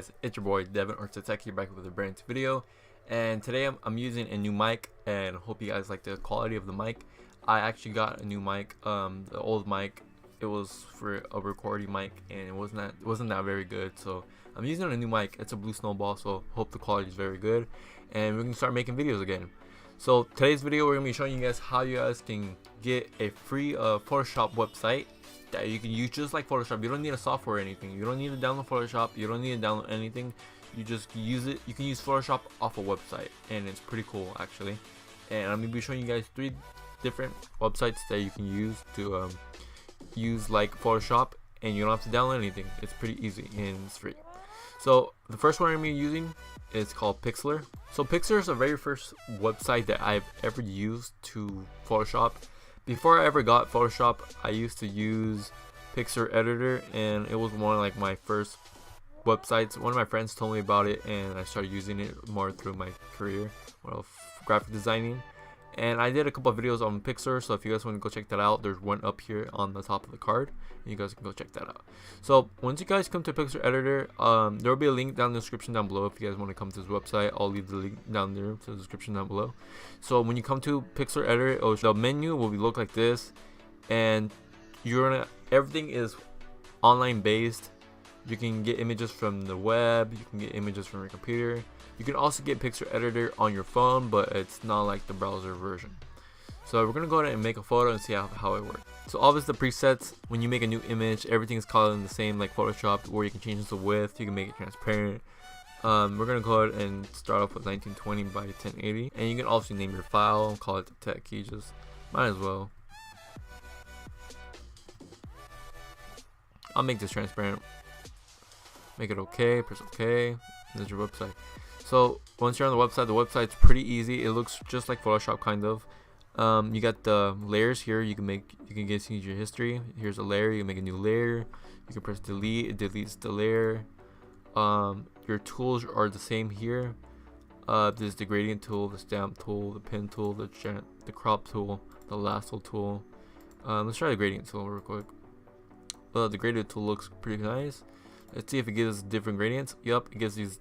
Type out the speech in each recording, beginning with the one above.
guys, it's your boy Devin or Deteki back with a brand new video, and today I'm using a new mic and hope you guys like the quality of the mic. I actually got a new mic. The old mic, it was for a recording mic and it wasn't that very good, so I'm using a new mic. It's a Blue Snowball, so hope the quality is very good and we can start making videos again. So today's video we're gonna be showing you guys how you guys can get a free Photoshop website that you can use just like Photoshop. You don't need a software or anything. You don't need to download Photoshop. You don't need to download anything. You just use it. You can use Photoshop off a website, and it's pretty cool actually. And I'm gonna be showing you guys 3 different websites that you can use to use like Photoshop, and you don't have to download anything. It's pretty easy and it's free. So the first one I'm gonna be using is called Pixlr. So Pixlr is the very first website that I've ever used to Photoshop. Before I ever got Photoshop, I used to use Pixlr editor, and it was one of like my first websites. One of my friends told me about it, and I started using it more through my career of graphic designing. And I did a couple of videos on Pixlr, so if you guys want to go check that out, there's one up here on the top of the card, and you guys can go check that out. So once you guys come to Pixlr editor, there will be a link down in the description down below. If you guys want to come to this website, I'll leave the link down there to the description down below. So when you come to Pixlr editor, the menu will look like this, and everything is online based. You can get images from the web, you can get images from your computer. You can also get Pixlr editor on your phone, but it's not like the browser version. So we're gonna go ahead and make a photo and see how it works. So obviously the presets, when you make a new image, everything is colored the same like Photoshop, where you can change the width, you can make it transparent. We're gonna go ahead and start off with 1920 by 1080, and you can also name your file, call it Deteki, just might as well. I'll make this transparent. Make it okay, press OK. There's your website. So once you're on the website's pretty easy. It looks just like Photoshop kind of. You got the layers here. You can get see your history. Here's a layer. You can make a new layer. You can press delete. It deletes the layer. Your tools are the same here. There's the gradient tool, the stamp tool, the pen tool, the crop tool, the lasso tool. Let's try the gradient tool real quick. The gradient tool looks pretty nice. Let's see if it gives different gradients. Yup, it gives these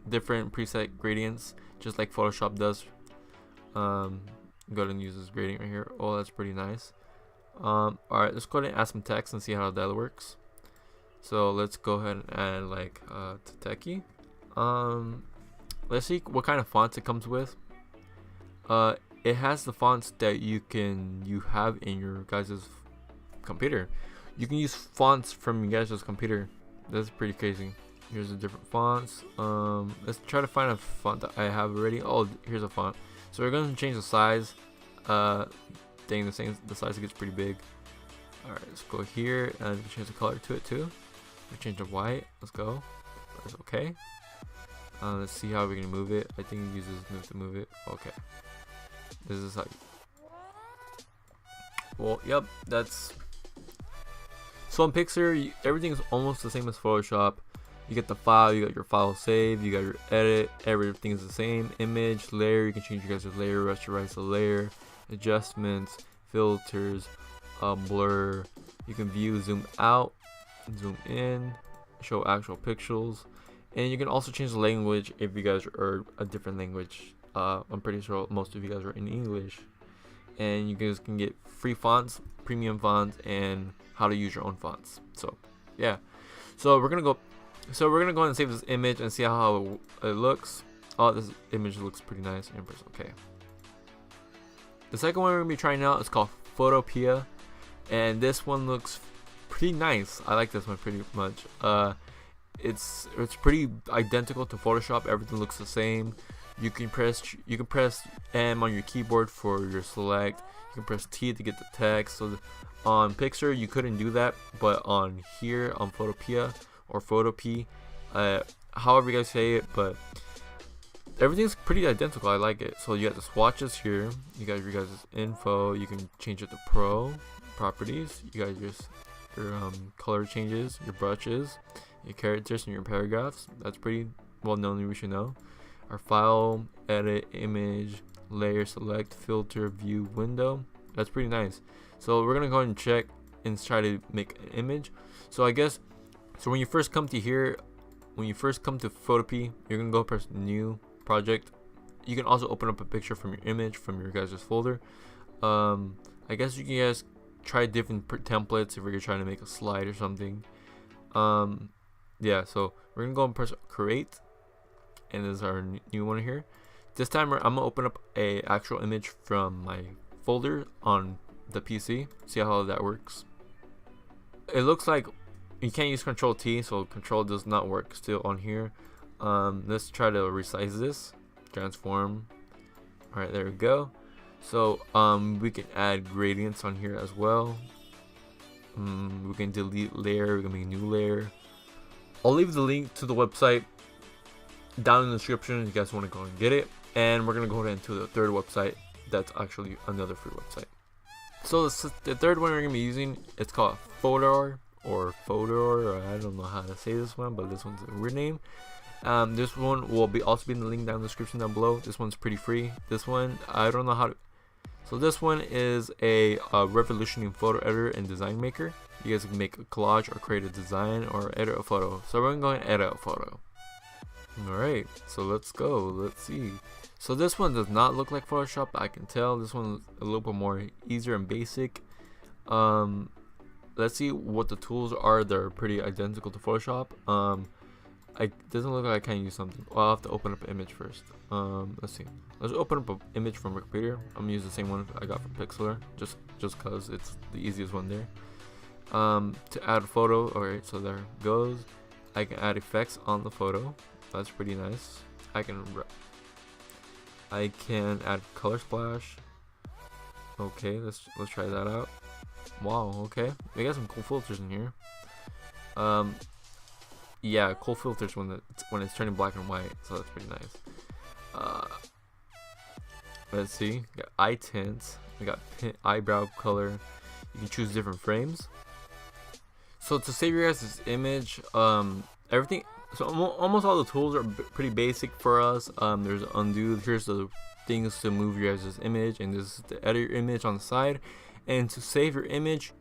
different preset gradients, just like Photoshop does. Go ahead and use this gradient right here. Oh, that's pretty nice. Alright, let's go ahead and add some text and see how that works. So let's go ahead and add like Deteki. Let's see what kind of fonts it comes with. It has the fonts that you have in your guys' computer. You can use fonts from your guys' computer. That's pretty crazy. Here's the different fonts. Let's try to find a font that I have already. Oh, here's a font. So we're going to change the size. Dang, the size gets pretty big. Alright, let's go here and change the color to it too. We change the white. Let's go. Press OK. Let's see how we're going to move it. I think it uses move to move it. Okay. This is like. Well, yep, that's. So in Pixlr, everything is almost the same as Photoshop. You get the file, you got your file saved, you got your edit, everything is the same. Image, layer, you can change your guys' layer, rasterize the layer, adjustments, filters, blur. You can view, zoom out, zoom in, show actual pixels, and you can also change the language if you guys are a different language. I'm pretty sure most of you guys are in English. And you guys can get free fonts, premium fonts, and how to use your own fonts. So yeah, so we're gonna go ahead and save this image and see how it looks. Oh, this image looks pretty nice, and press OK. The second one we're gonna be trying out is called Photopea, and this one looks pretty nice. I like this one pretty much. It's pretty identical to Photoshop. Everything looks the same. You can press M on your keyboard for your select. You can press T to get the text. So on Pixlr you couldn't do that, but on here on Photopea or Photopea, however you guys say it, but everything's pretty identical. I like it. So you got the swatches here. You got your guys' info. You can change it to Pro properties. You got your color changes, your brushes, your characters, and your paragraphs. That's pretty well known. We should know. Our file, edit, image, layer, select, filter, view, window. That's pretty nice. So we're gonna go ahead and check and try to make an image. So I guess, so when you first come to here, when you first come to Photopea, you're gonna go press new project. You can also open up a picture from your image from your guys' folder. I guess you can guys try different templates if you're trying to make a slide or something. Yeah, so we're gonna go and press create, and this is our new one here. This time I'm gonna open up a actual image from my folder on the PC. See how that works. It looks like you can't use Control T, so Control does not work still on here. Let's try to resize this, transform. All right, there we go. So we can add gradients on here as well. We can delete layer, we can make a new layer. I'll leave the link to the website down in the description if you guys want to go and get it. And we're gonna go into the third website that's actually another free website. So the third one we're gonna be using, it's called Fotor or Fotor, or I don't know how to say this one, but this one's a weird name. This one will also be in the link down in the description down below. This one's pretty free. This one I don't know how to. So this one is a revolutionary photo editor and design maker. You guys can make a collage or create a design or edit a photo. So we're gonna go and edit a photo. Alright, so let's go. Let's see. So this one does not look like Photoshop, I can tell. This one's a little bit more easier and basic. Let's see what the tools are. They're pretty identical to Photoshop. It doesn't look like I can use something. Well, I'll have to open up an image first. Let's see. Let's open up an image from Wikipedia. I'm gonna use the same one I got from Pixlr, just cause it's the easiest one there. To add a photo, alright, so there it goes. I can add effects on the photo. That's pretty nice. I can add color splash. Okay, let's try that out. Wow, okay. We got some cool filters in here. Yeah, cool filters when it's turning black and white, so that's pretty nice. Let's see. We got eye tints. We got eyebrow color. You can choose different frames. So to save your guys' image, everything. So almost all the tools are pretty basic for us. There's undo. Here's the things to move your guys' image, and this is to edit your image on the side. And to save your image,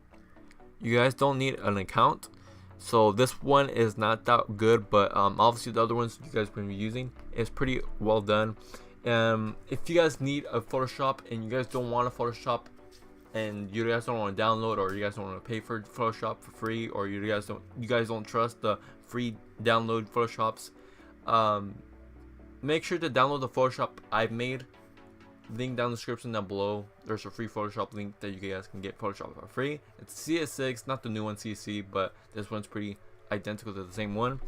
you guys don't need an account. So this one is not that good, but obviously the other ones you guys are going to be using is pretty well done. If you guys need a Photoshop and you guys don't want a Photoshop, and you guys don't want to download, or you guys don't want to pay for Photoshop for free, or you guys don't trust the free download Photoshops, make sure to download the Photoshop I've made. Link down in the description down below. There's a free Photoshop link that you guys can get Photoshop for free. It's CS6, not the new one CC, but this one's pretty identical to the same one.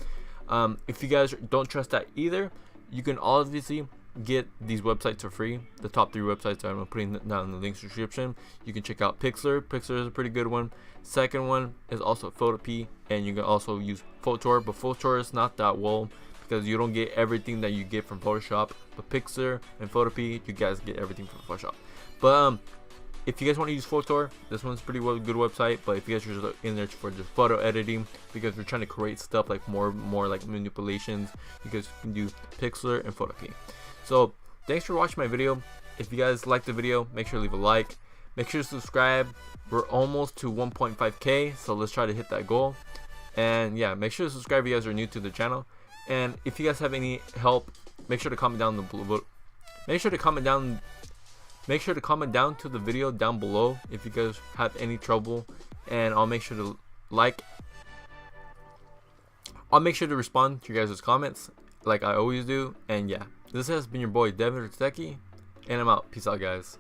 If you guys don't trust that either, you can obviously get these websites for free. The top 3 websites that I'm putting down in the link description. You can check out Pixlr. Pixlr is a pretty good one. Second one is also Photopea, and you can also use Fotor, but Fotor is not that well because you don't get everything that you get from Photoshop. But Pixlr and Photopea, you guys get everything from Photoshop. But if you guys want to use Fotor, this one's pretty good website. But if you guys are just in there for just photo editing, because we're trying to create stuff like more like manipulations, you guys can do Pixlr and Photopea. So thanks for watching my video. If you guys liked the video, make sure to leave a like. Make sure to subscribe. We're almost to 1.5k, so let's try to hit that goal. And yeah, make sure to subscribe if you guys are new to the channel. And if you guys have any help, make sure to comment down below. Make sure to comment down to the video down below if you guys have any trouble, and I'll make sure to respond to your guys' comments like I always do. And yeah, this has been your boy Deteki, and I'm out. Peace out, guys.